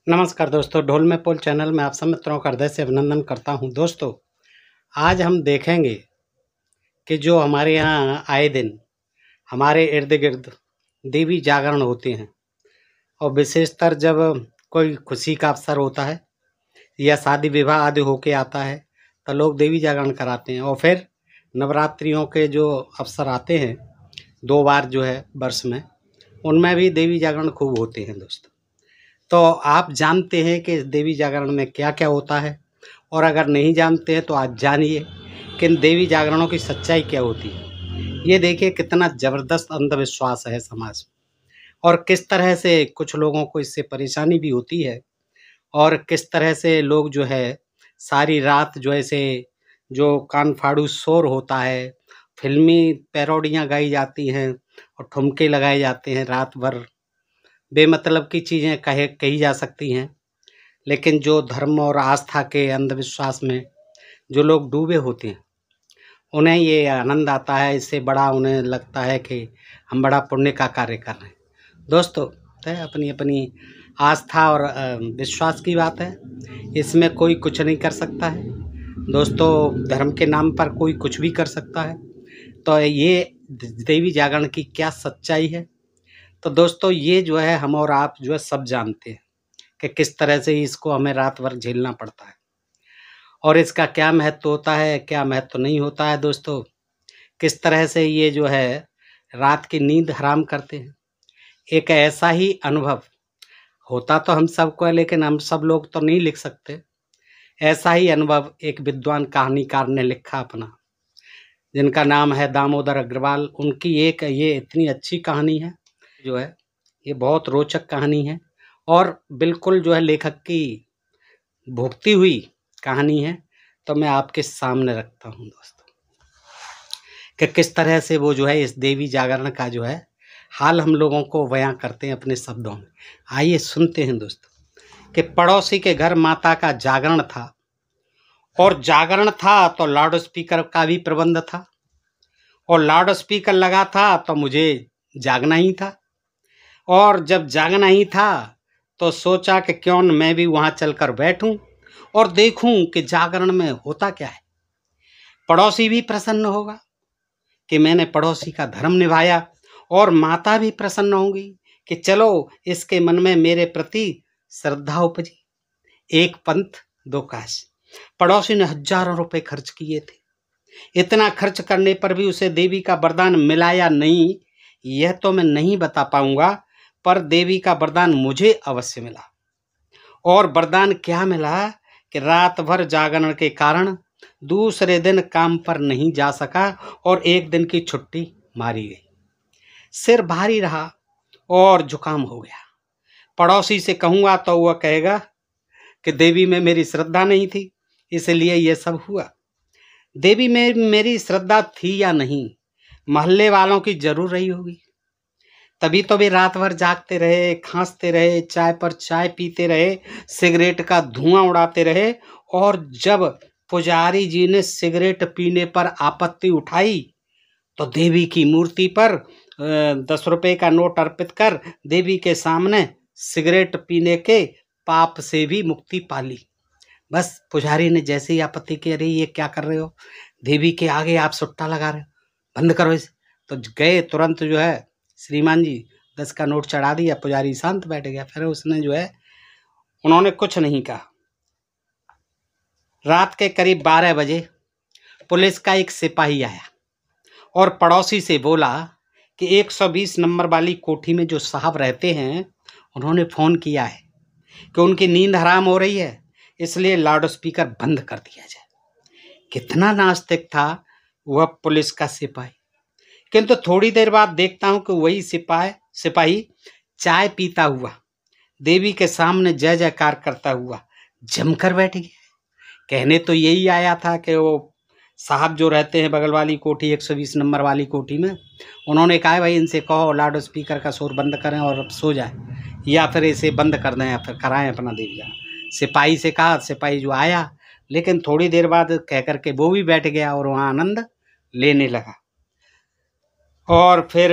नमस्कार दोस्तों, ढोल में पोल चैनल में आप सब मित्रों का हृदय से अभिनंदन करता हूं। दोस्तों, आज हम देखेंगे कि जो हमारे यहाँ आए दिन हमारे इर्द गिर्द देवी जागरण होते हैं और विशेषतर जब कोई खुशी का अवसर होता है या शादी विवाह आदि होके आता है तो लोग देवी जागरण कराते हैं। और फिर नवरात्रियों के जो अवसर आते हैं 2 बार जो है वर्ष में, उनमें भी देवी जागरण खूब होते हैं। दोस्तों, तो आप जानते हैं कि देवी जागरण में क्या क्या होता है, और अगर नहीं जानते हैं तो आज जानिए कि इन देवी जागरणों की सच्चाई क्या होती है। ये देखिए कितना ज़बरदस्त अंधविश्वास है समाज में, और किस तरह से कुछ लोगों को इससे परेशानी भी होती है, और किस तरह से लोग जो है सारी रात जो ऐसे जो कान फाड़ू शोर होता है, फिल्मी पैरोडियाँ गाई जाती हैं और ठुमके लगाए जाते हैं, रात भर बेमतलब की चीज़ें कही जा सकती हैं। लेकिन जो धर्म और आस्था के अंधविश्वास में जो लोग डूबे होते हैं, उन्हें ये आनंद आता है, इससे बड़ा उन्हें लगता है कि हम बड़ा पुण्य का कार्य कर रहे हैं। दोस्तों, है अपनी अपनी आस्था और विश्वास की बात है, इसमें कोई कुछ नहीं कर सकता है। दोस्तों, धर्म के नाम पर कोई कुछ भी कर सकता है। तो ये देवी जागरण की क्या सच्चाई है, तो दोस्तों ये जो है हम और आप जो है सब जानते हैं कि किस तरह से इसको हमें रात भर झेलना पड़ता है, और इसका क्या महत्व होता है, क्या महत्व नहीं होता है। दोस्तों, किस तरह से ये जो है रात की नींद हराम करते हैं। एक ऐसा ही अनुभव होता तो हम सबको है, लेकिन हम सब लोग तो नहीं लिख सकते। ऐसा ही अनुभव एक विद्वान कहानीकार ने लिखा अपना, जिनका नाम है दामोदर अग्रवाल। उनकी एक ये इतनी अच्छी कहानी है, जो है ये बहुत रोचक कहानी है, और बिल्कुल जो है लेखक की भुगती हुई कहानी है। तो मैं आपके सामने रखता हूँ दोस्तों कि किस तरह से वो जो है इस देवी जागरण का जो है हाल हम लोगों को बयां करते हैं अपने शब्दों में। आइए सुनते हैं दोस्तों कि पड़ोसी के घर माता का जागरण था, और जागरण था तो लाउड स्पीकर का भी प्रबंध था, और लाउड स्पीकर लगा था तो मुझे जागना ही था। और जब जागना ही था तो सोचा कि क्यों न मैं भी वहां चलकर बैठूं और देखूं कि जागरण में होता क्या है। पड़ोसी भी प्रसन्न होगा कि मैंने पड़ोसी का धर्म निभाया, और माता भी प्रसन्न होंगी कि चलो इसके मन में मेरे प्रति श्रद्धा उपजी। एक पंथ दो काज। पड़ोसी ने हजारों रुपए खर्च किए थे। इतना खर्च करने पर भी उसे देवी का वरदान मिला या नहीं, यह तो मैं नहीं बता पाऊंगा, पर देवी का वरदान मुझे अवश्य मिला। और वरदान क्या मिला कि रात भर जागरण के कारण दूसरे दिन काम पर नहीं जा सका, और एक दिन की छुट्टी मारी गई। सिर भारी रहा और जुकाम हो गया। पड़ोसी से कहूंगा तो वह कहेगा कि देवी में मेरी श्रद्धा नहीं थी, इसलिए यह सब हुआ। देवी में मेरी श्रद्धा थी या नहीं, मोहल्ले वालों की जरूर रही होगी, तभी तो वे रात भर जागते रहे, खांसते रहे, चाय पर चाय पीते रहे, सिगरेट का धुआं उड़ाते रहे। और जब पुजारी जी ने सिगरेट पीने पर आपत्ति उठाई तो देवी की मूर्ति पर 10 रुपए का नोट अर्पित कर देवी के सामने सिगरेट पीने के पाप से भी मुक्ति पा ली। बस पुजारी ने जैसे ही आपत्ति की, अरे ये क्या कर रहे हो, देवी के आगे आप सुट्टा लगा रहे हो, बंद करो इसे। तो गए तुरंत जो है श्रीमान जी 10 का नोट चढ़ा दिया। पुजारी शांत बैठ गया। फिर उसने जो है उन्होंने कुछ नहीं कहा। रात के करीब 12 बजे पुलिस का एक सिपाही आया और पड़ोसी से बोला कि 120 नंबर वाली कोठी में जो साहब रहते हैं, उन्होंने फ़ोन किया है कि उनकी नींद हराम हो रही है, इसलिए लाउड स्पीकर बंद कर दिया जाए। कितना नास्तिक था वह पुलिस का सिपाही। किंतु थोड़ी देर बाद देखता हूं कि वही सिपाही चाय पीता हुआ देवी के सामने जय जयकार करता हुआ जमकर बैठ गया। कहने तो यही आया था कि वो साहब जो रहते हैं बगल वाली कोठी 120 नंबर वाली कोठी में, उन्होंने कहा भाई इनसे कहो लाउड स्पीकर का शोर बंद करें और सो जाए, या फिर इसे बंद कर दें, या फिर कराएं अपना देवी जागरण। सिपाही से कहा, सिपाही जो आया, लेकिन थोड़ी देर बाद कह करके वो भी बैठ गया और वहाँ आनंद लेने लगा। और फिर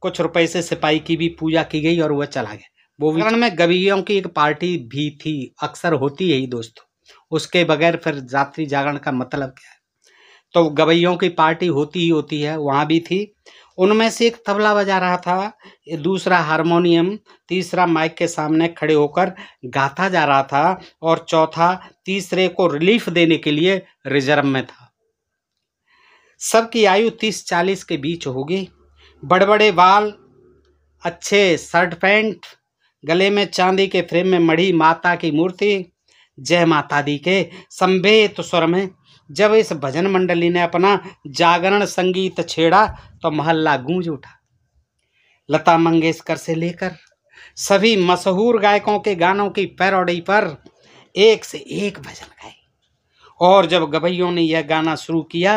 कुछ रुपए से सिपाही की भी पूजा की गई और वह चला गया। वो जागरण में गवैयों की एक पार्टी भी थी, अक्सर होती है ही दोस्तों, उसके बगैर फिर रात्रि जागरण का मतलब क्या है। तो गवैयों की पार्टी होती ही होती है, वहाँ भी थी। उनमें से एक तबला बजा रहा था, दूसरा हारमोनियम, तीसरा माइक के सामने खड़े होकर गाता जा रहा था, और चौथा तीसरे को रिलीफ देने के लिए रिजर्व में था। सबकी आयु 30-40 के बीच होगी। बड़े बड़े बाल, अच्छे शर्ट पैंट, गले में चांदी के फ्रेम में मढ़ी माता की मूर्ति, जय माता दी के संवेत स्वर में जब इस भजन मंडली ने अपना जागरण संगीत छेड़ा तो मोहल्ला गूंज उठा। लता मंगेशकर से लेकर सभी मशहूर गायकों के गानों की पैरोडी पर एक से एक भजन गाए। और जब गवैयों ने यह गाना शुरू किया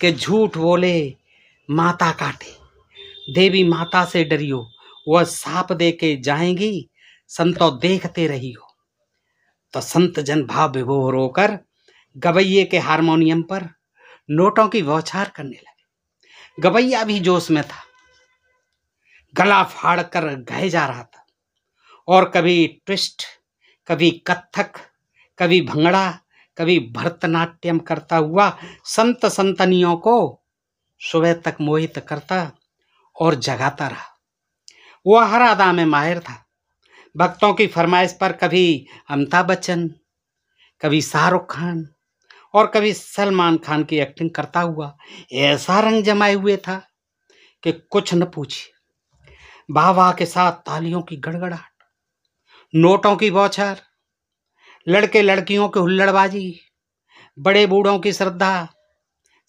कि झूठ बोले माता काटे, देवी माता से डरियो, वह सांप दे के जाएंगी, संतो देखते रहियो, तो संत जन भाव विभोर होकर गवैये के हारमोनियम पर नोटों की बौछार करने लगे। गवैया भी जोश में था, गला फाड़ कर गाए जा रहा था, और कभी ट्विस्ट, कभी कत्थक, कभी भंगड़ा, कभी भरतनाट्यम करता हुआ संत संतनियों को सुबह तक मोहित करता और जगाता रहा। वह हर अदा में माहिर था। भक्तों की फरमाइश पर कभी अमिताभ बच्चन, कभी शाहरुख खान और कभी सलमान खान की एक्टिंग करता हुआ ऐसा रंग जमाए हुए था कि कुछ न पूछिए। वाह वाह के साथ तालियों की गड़गड़ाहट, नोटों की बौछार, लड़के लड़कियों की हुल्लड़बाजी, बड़े बूढ़ों की श्रद्धा,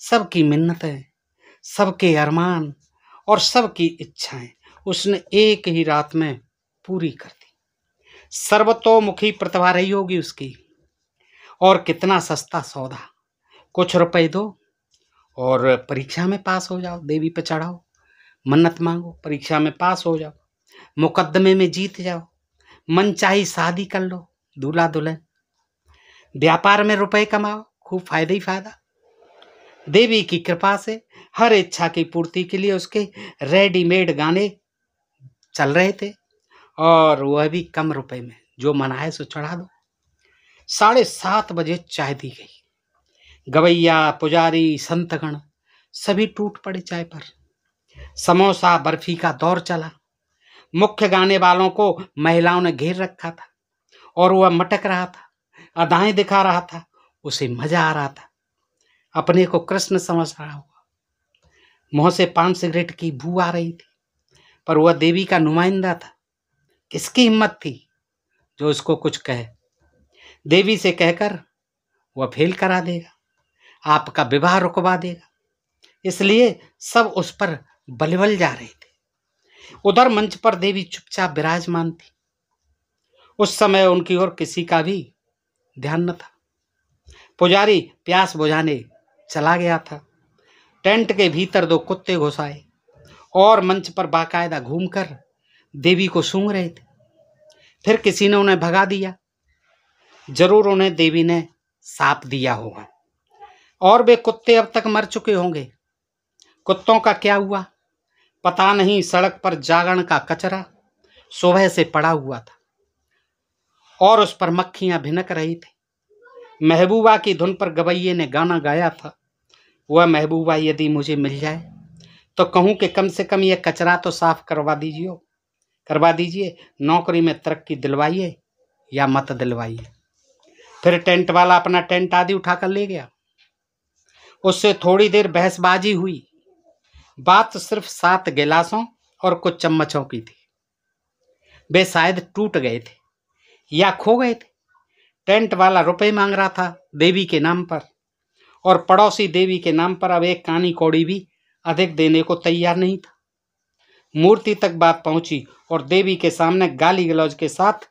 सबकी मिन्नतें, सबके अरमान और सबकी इच्छाएं उसने एक ही रात में पूरी कर दी। सर्वतोमुखी प्रतिभा रही होगी उसकी। और कितना सस्ता सौदा, कुछ रुपए दो और परीक्षा में पास हो जाओ, देवी पे चढ़ाओ, मन्नत मांगो, परीक्षा में पास हो जाओ, मुकदमे में जीत जाओ, मनचाही शादी कर लो, दूल्हा दुल्हन, व्यापार में रुपए कमाओ, खूब फायदा ही फायदा। देवी की कृपा से हर इच्छा की पूर्ति के लिए उसके रेडीमेड गाने चल रहे थे, और वह भी कम रुपए में, जो मनाए सो चढ़ा दो। 7:30 बजे चाय दी गई। गवैया, पुजारी, संतगण सभी टूट पड़े चाय पर। समोसा बर्फी का दौर चला। मुख्य गाने वालों को महिलाओं ने घेर रखा था और वह मटक रहा था, अदाएं दिखा रहा था, उसे मजा आ रहा था, अपने को कृष्ण समझ रहा हुआ। मुंह से पान सिगरेट की बू आ रही थी, पर वह देवी का नुमाइंदा था। किसकी हिम्मत थी जो उसको कुछ कहे। देवी से कहकर वह फेल करा देगा, आपका विवाह रुकवा देगा, इसलिए सब उस पर बलबल जा रहे थे। उधर मंच पर देवी चुपचाप विराजमान थी। उस समय उनकी ओर किसी का भी ध्यान न था। पुजारी प्यास बुझाने चला गया था। टेंट के भीतर 2 कुत्ते घुस आए और मंच पर बाकायदा घूमकर देवी को सूंघ रहे थे। फिर किसी ने उन्हें भगा दिया। जरूर उन्हें देवी ने साप दिया होगा, और वे कुत्ते अब तक मर चुके होंगे। कुत्तों का क्या हुआ पता नहीं। सड़क पर जागरण का कचरा सुबह से पड़ा हुआ था और उस पर मक्खियां भिनक रही थी। महबूबा की धुन पर गवैये ने गाना गाया था, वह महबूबा यदि मुझे मिल जाए तो कहूं कि कम से कम यह कचरा तो साफ करवा दीजिए, नौकरी में तरक्की दिलवाइए या मत दिलवाइए। फिर टेंट वाला अपना टेंट आदि उठाकर ले गया। उससे थोड़ी देर बहसबाजी हुई। बात सिर्फ 7 गिलासों और कुछ चम्मचों की थी। वे शायद टूट गए थे या खो गए थे। टेंट वाला रुपए मांग रहा था देवी के नाम पर, और पड़ोसी देवी के नाम पर अब एक कानी कौड़ी भी अधिक देने को तैयार नहीं था। मूर्ति तक बात पहुंची और देवी के सामने गाली गलौज के साथ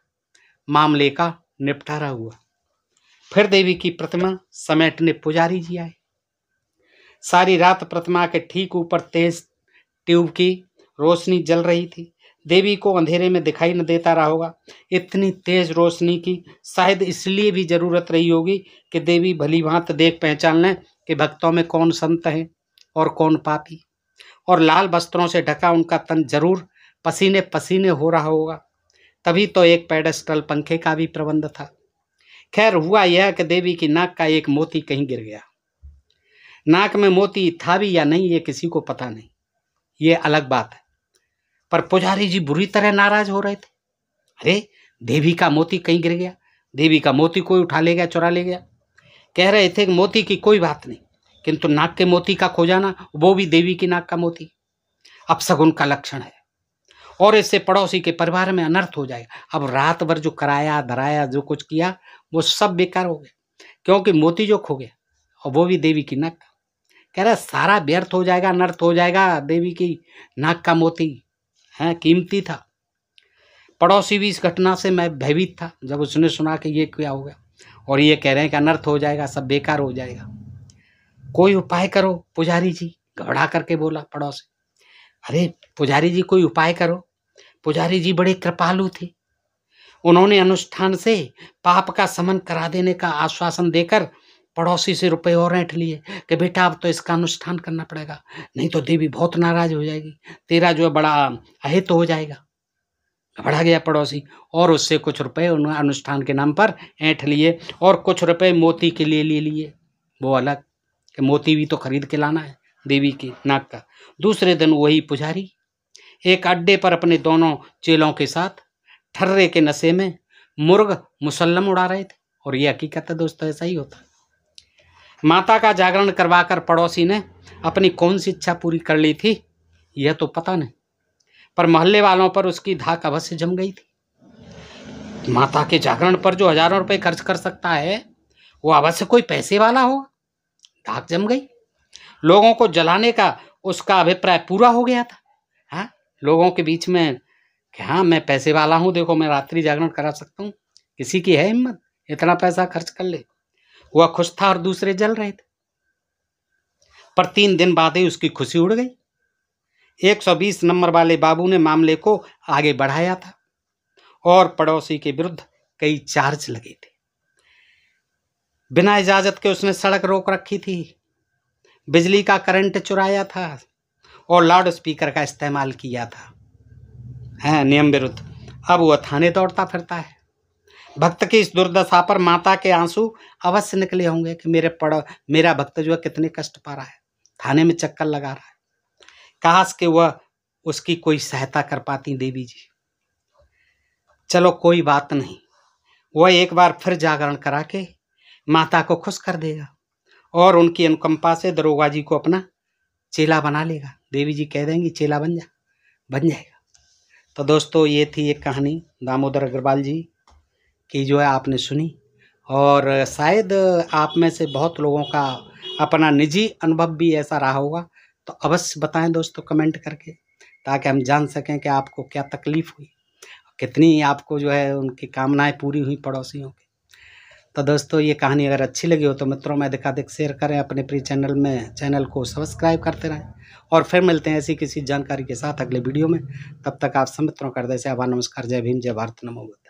मामले का निपटारा हुआ। फिर देवी की प्रतिमा समेटने पुजारी जी आए। सारी रात प्रतिमा के ठीक ऊपर तेज ट्यूब की रोशनी जल रही थी। देवी को अंधेरे में दिखाई न देता रहा होगा। इतनी तेज रोशनी की शायद इसलिए भी जरूरत रही होगी कि देवी भली भांति देख पहचान लें कि भक्तों में कौन संत है और कौन पापी। और लाल वस्त्रों से ढका उनका तन जरूर पसीने पसीने हो रहा होगा। तभी तो एक पेडेस्टल पंखे का भी प्रबंध था। खैर हुआ यह कि देवी की नाक का एक मोती कहीं गिर गया। नाक में मोती था भी या नहीं ये किसी को पता नहीं, ये अलग बात है। पर पुजारी जी बुरी तरह नाराज हो रहे थे। अरे देवी का मोती कहीं गिर गया, देवी का मोती कोई उठा ले गया, चुरा ले गया। कह रहे थे कि मोती की कोई बात नहीं, किंतु नाक के मोती का खो जाना, वो भी देवी की नाक का मोती, अपशगुन का लक्षण है और इससे पड़ोसी के परिवार में अनर्थ हो जाएगा। अब रात भर जो कराया धराया जो कुछ किया वो सब बेकार हो गया, क्योंकि मोती जो खो गया और वो भी देवी की नाक का। कह रहा सारा व्यर्थ हो जाएगा, अनर्थ हो जाएगा। देवी की नाक का मोती है, कीमती था। पड़ोसी भी इस घटना से मैं भयभीत था जब उसने सुना कि ये क्या हो गया, और ये कह रहे हैं कि अनर्थ हो जाएगा, सब बेकार हो जाएगा। कोई उपाय करो पुजारी जी, घबरा करके बोला पड़ोसी। अरे पुजारी जी कोई उपाय करो। पुजारी जी बड़े कृपालु थे, उन्होंने अनुष्ठान से पाप का समन करा देने का आश्वासन देकर पड़ोसी से रुपए और ऐंठ लिए कि बेटा अब तो इसका अनुष्ठान करना पड़ेगा, नहीं तो देवी बहुत नाराज हो जाएगी, तेरा जो बड़ा अहित हो जाएगा। घबरा गया पड़ोसी और उससे कुछ रुपए उन्होंने अनुष्ठान के नाम पर ऐंठ लिए और कुछ रुपए मोती के लिए ले लिए, वो अलग कि मोती भी तो खरीद के लाना है देवी की नाक का। दूसरे दिन वही पुजारी एक अड्डे पर अपने दोनों चेलों के साथ ठर्रे के नशे में मुर्ग मुसल्लम उड़ा रहे थे। और ये हकीकत है दोस्तों, ऐसा ही होता है। माता का जागरण करवाकर पड़ोसी ने अपनी कौन सी इच्छा पूरी कर ली थी यह तो पता नहीं, पर मोहल्ले वालों पर उसकी धाक अवश्य जम गई थी। माता के जागरण पर जो हजारों रुपए खर्च कर सकता है वो अवश्य कोई पैसे वाला होगा। धाक जम गई। लोगों को जलाने का उसका अभिप्राय पूरा हो गया था। हाँ, लोगों के बीच में कि हाँ मैं पैसे वाला हूँ, देखो मैं रात्रि जागरण करा सकता हूँ। किसी की है हिम्मत इतना पैसा खर्च कर ले? वह खुश था और दूसरे जल रहे थे। पर 3 दिन बाद ही उसकी खुशी उड़ गई। 120 नंबर वाले बाबू ने मामले को आगे बढ़ाया था और पड़ोसी के विरुद्ध कई चार्ज लगे थे। बिना इजाजत के उसने सड़क रोक रखी थी, बिजली का करंट चुराया था और लाउड स्पीकर का इस्तेमाल किया था, है नियम विरुद्ध। अब वह थाने दौड़ता फिरता है। भक्त की इस दुर्दशा पर माता के आंसू अवश्य निकले होंगे कि मेरा भक्त जो है कितने कष्ट पा रहा है, थाने में चक्कर लगा रहा है। काश कि वह उसकी कोई सहायता कर पाती देवी जी। चलो कोई बात नहीं, वह एक बार फिर जागरण करा के माता को खुश कर देगा और उनकी अनुकंपा से दरोगा जी को अपना चेला बना लेगा। देवी जी कह देंगी चेला बन जाएगा। तो दोस्तों ये थी एक कहानी दामोदर अग्रवाल जी की जो है आपने सुनी, और शायद आप में से बहुत लोगों का अपना निजी अनुभव भी ऐसा रहा होगा। तो अवश्य बताएं दोस्तों कमेंट करके, ताकि हम जान सकें कि आपको क्या तकलीफ़ हुई, कितनी आपको जो है उनकी कामनाएं पूरी हुई पड़ोसियों की। तो दोस्तों ये कहानी अगर अच्छी लगी हो तो मित्रों में अधिकाधिक शेयर करें, अपने प्रिय चैनल को सब्सक्राइब करते रहें, और फिर मिलते हैं ऐसी किसी जानकारी के साथ अगले वीडियो में। तब तक आप सब मित्रों का हृदय से आभार, नमस्कार, जय भीम, जय भारत, नमो बुद्ध।